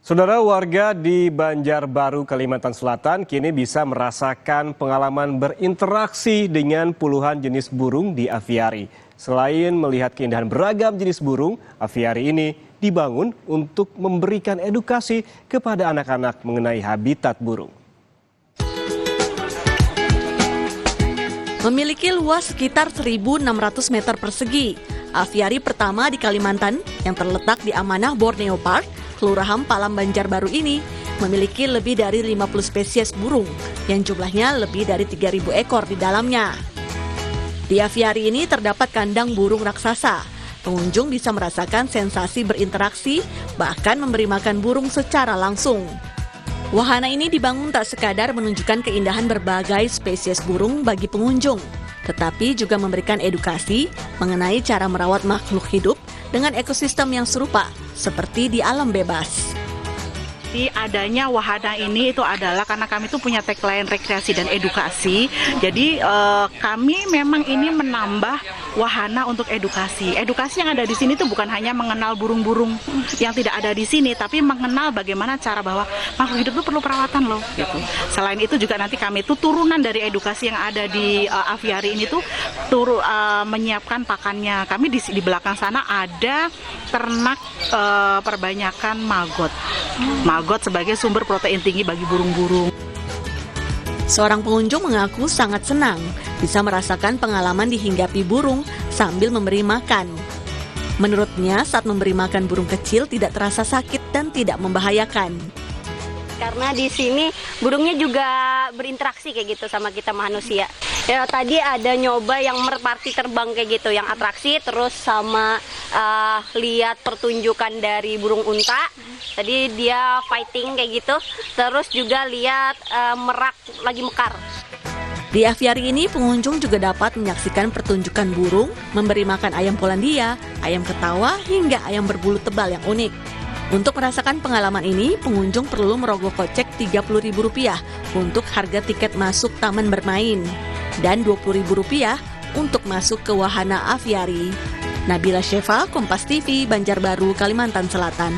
Saudara warga di Banjarbaru, Kalimantan Selatan kini bisa merasakan pengalaman berinteraksi dengan puluhan jenis burung di aviari. Selain melihat keindahan beragam jenis burung, aviari ini dibangun untuk memberikan edukasi kepada anak-anak mengenai habitat burung. Memiliki luas sekitar 1.600 meter persegi, aviari pertama di Kalimantan yang terletak di Amanah Borneo Park, Kelurahan Palam Banjarbaru ini memiliki lebih dari 50 spesies burung yang jumlahnya lebih dari 3.000 ekor di dalamnya. Di aviari ini terdapat kandang burung raksasa. Pengunjung bisa merasakan sensasi berinteraksi, bahkan memberi makan burung secara langsung. Wahana ini dibangun tak sekadar menunjukkan keindahan berbagai spesies burung bagi pengunjung, tetapi juga memberikan edukasi mengenai cara merawat makhluk hidup dengan ekosistem yang serupa, seperti di alam bebas. Adanya wahana ini itu adalah karena kami itu punya tagline rekreasi dan edukasi. Jadi kami memang ini menambah wahana untuk edukasi. Edukasi yang ada di sini itu bukan hanya mengenal burung-burung yang tidak ada di sini, tapi mengenal bagaimana cara bahwa makhluk hidup itu perlu perawatan loh. Gitu. Selain itu juga nanti kami itu turunan dari edukasi yang ada di aviari ini tuh menyiapkan pakannya. Kami di belakang sana ada ternak perbanyakan maggot. Maggot sebagai sumber protein tinggi bagi burung-burung. Seorang pengunjung mengaku sangat senang bisa merasakan pengalaman dihinggapi burung sambil memberi makan. Menurutnya, saat memberi makan burung kecil tidak terasa sakit dan tidak membahayakan. Karena di sini burungnya juga berinteraksi kayak gitu sama kita manusia. Ya, tadi ada nyoba yang merpati terbang kayak gitu, yang atraksi, terus sama lihat pertunjukan dari burung unta. Tadi dia fighting kayak gitu, terus juga lihat merak lagi mekar. Di aviari ini pengunjung juga dapat menyaksikan pertunjukan burung, memberi makan ayam Polandia, ayam ketawa, hingga ayam berbulu tebal yang unik. Untuk merasakan pengalaman ini, pengunjung perlu merogoh kocek Rp30.000 untuk harga tiket masuk taman bermain dan Rp20.000 untuk masuk ke wahana aviari. Nabila Shefa, Kompas TV, Banjarbaru, Kalimantan Selatan.